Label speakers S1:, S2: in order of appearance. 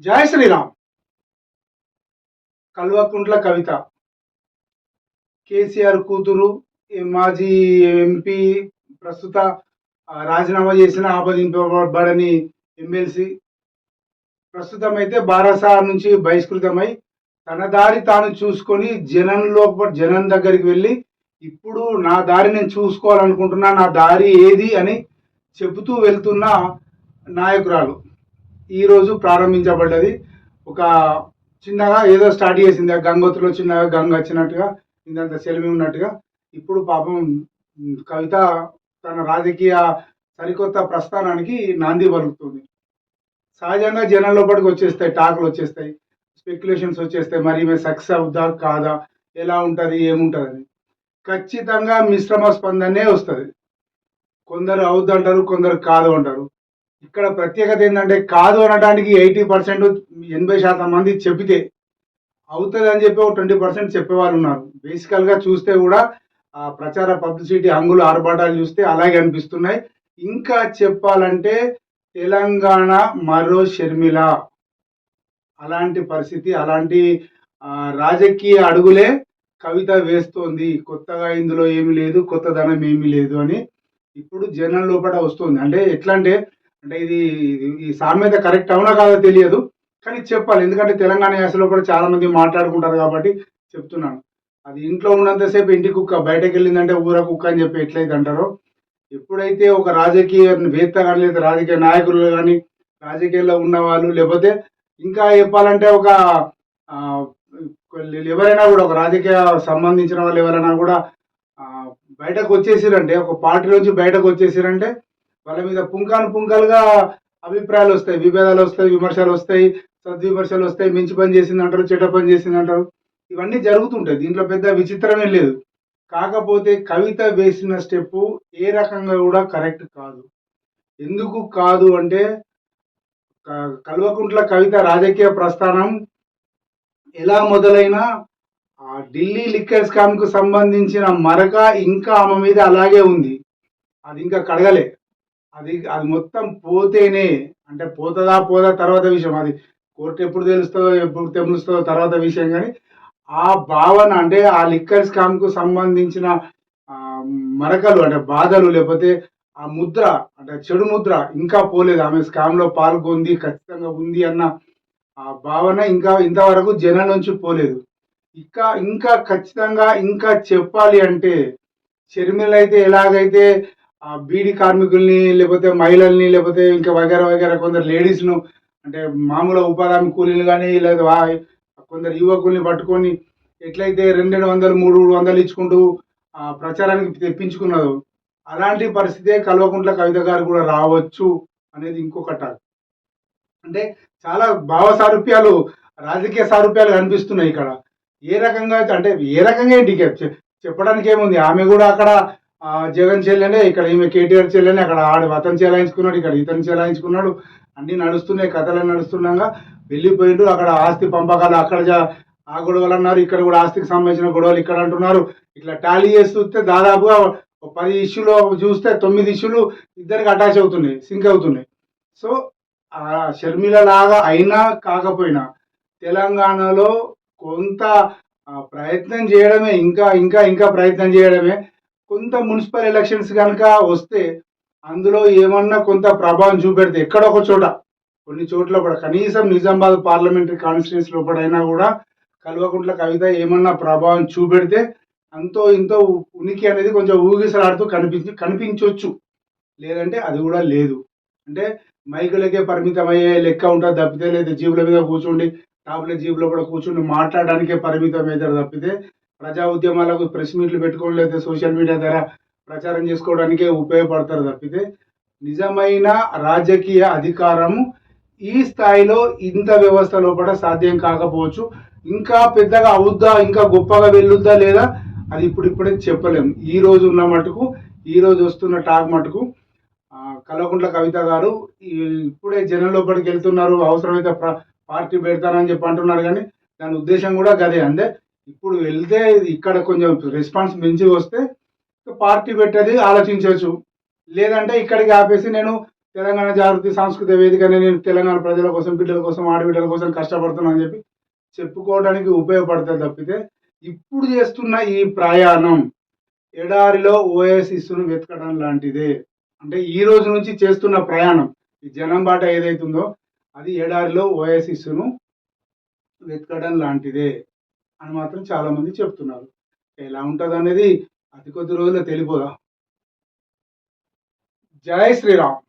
S1: జై శ్రీరామ్. కల్వకుంట్ల కవిత కేసీఆర్ కూతురు, మాజీ ఎంపీ, ప్రస్తుత రాజీనామా చేసిన ఆపదింపబడని ఎమ్మెల్సీ. ప్రస్తుతం అయితే బారాసార్ నుంచి బహిష్కృతమై తన దారి తాను చూసుకొని జనం దగ్గరికి వెళ్ళి ఇప్పుడు నా దారి నేను చూసుకోవాలనుకుంటున్నా, నా దారి ఏది అని చెబుతూ వెళ్తున్న నాయకురాలు ఈరోజు ప్రారంభించబడ్డది. ఒక చిన్నగా ఏదో స్టార్ట్ చేసింది, ఆ గంగోత్రిలో చిన్నగా గంగ వచ్చినట్టుగా, ఇంతంత సెలిమి ఉన్నట్టుగా. ఇప్పుడు పాపం కవిత తన రాజకీయ సరికొత్త ప్రస్థానానికి నాంది పలుకుతుంది. సహజంగా జనం లోపలికి వచ్చేస్తాయి, టాకులు వచ్చేస్తాయి, స్పెక్యులేషన్స్ వచ్చేస్తాయి. మరి ఈమె సక్సెస్ అవుద్దా కాదా, ఎలా ఉంటుంది, ఏముంటుంది అని. ఖచ్చితంగా మిశ్రమ స్పందనే వస్తుంది. కొందరు అవుద్దంటారు, కొందరు కాదు అంటారు. ఇక్కడ ప్రత్యేకత ఏంటంటే కాదు అనడానికి 80%, 80% మంది చెబితే అవుతుంది అని చెప్పి ఒక 20% చెప్పేవాళ్ళు ఉన్నారు. బేసికల్గా చూస్తే కూడా ఆ ప్రచార పబ్లిసిటీ హంగులు ఆర్భాటాలు చూస్తే అలాగే అనిపిస్తున్నాయి. ఇంకా చెప్పాలంటే తెలంగాణ మరో షర్మిల అలాంటి పరిస్థితి, అలాంటి రాజకీయ అడుగులే కవిత వేస్తోంది. కొత్తగా ఇందులో ఏమి లేదు, కొత్తదనం ఏమీ లేదు అని ఇప్పుడు జనం లోపల వస్తుంది. అంటే ఎట్లా అంటే అంటే ఇది ఈ సామెత కరెక్ట్ అవునా కాదో తెలియదు, కానీ చెప్పాలి. ఎందుకంటే తెలంగాణ యాసలో కూడా చాలా మంది మాట్లాడుకుంటారు కాబట్టి చెప్తున్నాను. అది ఇంట్లో ఉన్నంతసేపు ఇంటి కుక్క, బయటకు వెళ్ళిందంటే ఊర కుక్క అని చెప్పి ఎట్లయితే అంటారో, ఎప్పుడైతే ఒక రాజకీయ వేత్త కానీ లేదా రాజకీయ నాయకులు కానీ, రాజకీయాల్లో ఉన్నవాళ్ళు, లేకపోతే ఇంకా చెప్పాలంటే ఒక ఆ, ఎవరైనా కూడా ఒక రాజకీయ సంబంధించిన వాళ్ళు ఎవరైనా కూడా ఆ, బయటకు వచ్చేసిరంటే, ఒక పార్టీ నుంచి బయటకు వచ్చేసిరంటే వాళ్ళ మీద పుంకాను పుంకాలుగా అభిప్రాయాలు వస్తాయి, విభేదాలు వస్తాయి, విమర్శలు వస్తాయి, సద్విమర్శలు వస్తాయి. మంచి పని చేసింది అంటారు, చెడ్డ పని చేసింది అంటారు. ఇవన్నీ జరుగుతుంటాయి, దీంట్లో పెద్ద విచిత్రమే లేదు. కాకపోతే కవిత వేసిన స్టెప్ ఏ రకంగా కూడా కరెక్ట్ కాదు. ఎందుకు కాదు అంటే కల్వకుంట్ల కవిత రాజకీయ ప్రస్థానం ఎలా మొదలైనా ఢిల్లీ లిక్కర్ స్కామ్ కు సంబంధించిన మరక ఇంకా ఆమె మీద అలాగే ఉంది. అది ఇంకా కడగలే. అది మొత్తం పోతేనే, అంటే పోతుందా పోదా తర్వాత విషయం. అది కోర్టు ఎప్పుడు తెలుస్తుందో, ఎప్పుడు తెలుస్తుందో తర్వాత విషయం. కానీ ఆ భావన, అంటే ఆ లిక్కర్ స్కామ్ కు సంబంధించిన ఆ, మరకలు, అంటే బాధలు, లేకపోతే ఆ ముద్ర, అంటే చెడు ముద్ర ఇంకా పోలేదు. ఆమె స్కామ్ లో పాల్గొంది, ఖచ్చితంగా ఉంది అన్న ఆ భావన ఇంకా ఇంతవరకు జనం నుంచి పోలేదు. ఇంకా ఇంకా ఖచ్చితంగా ఇంకా చెప్పాలి అంటే షర్మిల అయితే ఎలాగైతే ఆ బీడీ కార్మికుల్ని, లేకపోతే మహిళల్ని, లేకపోతే ఇంకా వగేరా వగేరా కొందరు లేడీస్ను, అంటే మామూలు ఉపాధి హామీ కూలీలు కానీ, లేదా కొందరు యువకుల్ని పట్టుకొని ఎట్లయితే 200, 300 ఇచ్చుకుంటూ ప్రచారానికి తెప్పించుకున్నారు, అలాంటి పరిస్థితే కల్వకుంట్ల కవిత గారు కూడా రావచ్చు అనేది ఇంకొక టాక్. అంటే చాలా భావ సారూప్యాలు, రాజకీయ సారూప్యాలు కనిపిస్తున్నాయి ఇక్కడ. ఏ రకంగా అంటే ఏ రకంగా ఏంటి చెప్పడానికి ఏముంది. ఆమె కూడా అక్కడ జగన్ చెల్లెనే, ఇక్కడ ఈమె కేటీఆర్ చెల్లెనే. అక్కడ అతను చెలాయించుకున్నాడు, ఇక్కడ ఇతను చెలాయించుకున్నాడు. అన్ని నడుస్తున్నాయి, కథలు నడుస్తున్నాగా వెళ్ళిపోయిండు. అక్కడ ఆస్తి పంపకాలు అక్కడ ఆ గొడవలు అన్నారు, ఇక్కడ కూడా ఆస్తికి సంబంధించిన గొడవలు ఇక్కడ అంటున్నారు. ఇట్లా టాలీ చేస్తే దాదాపుగా 10 ఇష్యూలో చూస్తే 9 ఇష్యూలు ఇద్దరికి అటాచ్ అవుతున్నాయి, సింక్ అవుతున్నాయి. సో షర్మిల లాగా అయినా కాకపోయినా తెలంగాణలో కొంత ప్రయత్నం చేయడమే, ఇంకా ఇంకా ఇంకా ప్రయత్నం చేయడమే. కొంత మున్సిపల్ ఎలక్షన్స్ కనుక వస్తే అందులో ఏమన్నా కొంత ప్రభావం చూపెడితే ఎక్కడో ఒక చోట, కొన్ని చోట్ల కూడా, కనీసం నిజామాబాద్ పార్లమెంటరీ కాన్స్టిట్యూన్సీ లోపడైనా కూడా కల్వకుంట్ల కవిత ఏమన్నా ప్రభావం చూపెడితే అంతో ఇంతో ఉనికి అనేది కొంచెం ఊగిసలాడుతూ కనిపించవచ్చు. లేదంటే అది కూడా లేదు. అంటే మైకులకే పరిమితం అయ్యే లెక్క ఉంటుంది తప్పితే, లేదా జీబుల మీద కూర్చుండి, టాబ్లెట్ జీబులో కూడా కూర్చుండి మాట్లాడడానికే పరిమితం అవుతారు తప్పితే, ప్రజా ఉద్యమాలకు ప్రెస్ మీట్లు పెట్టుకోవడం, లేదా సోషల్ మీడియా ద్వారా ప్రచారం చేసుకోవడానికే ఉపయోగపడతారు తప్పితే, నిజమైన రాజకీయ అధికారము ఈ స్థాయిలో ఇంత వ్యవస్థ లోపల సాధ్యం కాకపోవచ్చు. ఇంకా పెద్దగా అవుద్దా, ఇంకా గొప్పగా వెళ్ళుద్దా లేదా, అది ఇప్పుడిప్పుడే చెప్పలేము. ఈ రోజు ఉన్న మటుకు, ఈ రోజు వస్తున్న టాక్ మటుకు కల్వకుంట్ల కవిత గారు ఇప్పుడే జనం లోపలికి వెళ్తున్నారు, అవసరమైతే పార్టీ పెడతానని చెప్పి అంటున్నారు. కానీ దాని ఉద్దేశం కూడా గదే. అంటే ఇప్పుడు వెళ్తే ఇక్కడ కొంచెం రెస్పాన్స్ మించి వస్తే పార్టీ పెట్టేది ఆలోచించవచ్చు. లేదంటే ఇక్కడికి ఆపేసి నేను తెలంగాణ జాగృతి సాంస్కృతిక వేదికనే నేను తెలంగాణ ప్రజల కోసం, బిడ్డల కోసం, ఆడబిడ్డల కోసం కష్టపడుతున్నా అని చెప్పి చెప్పుకోవడానికి ఉపయోగపడుతుంది తప్పితే, ఇప్పుడు చేస్తున్న ఈ ప్రయాణం ఎడారిలో ఓఎసిస్ను వెతకడం లాంటిదే. అంటే ఈ రోజు నుంచి చేస్తున్న ప్రయాణం, ఈ జనం బాట ఏదైతుందో అది ఎడారిలో ఓఎసిస్ను వెతకడం లాంటిదే అని మాత్రం చాలా మంది చెప్తున్నారు. ఎలా ఉంటుంది అనేది అతి కొద్ది రోజుల్లో తెలిపోదా. జై శ్రీరామ్.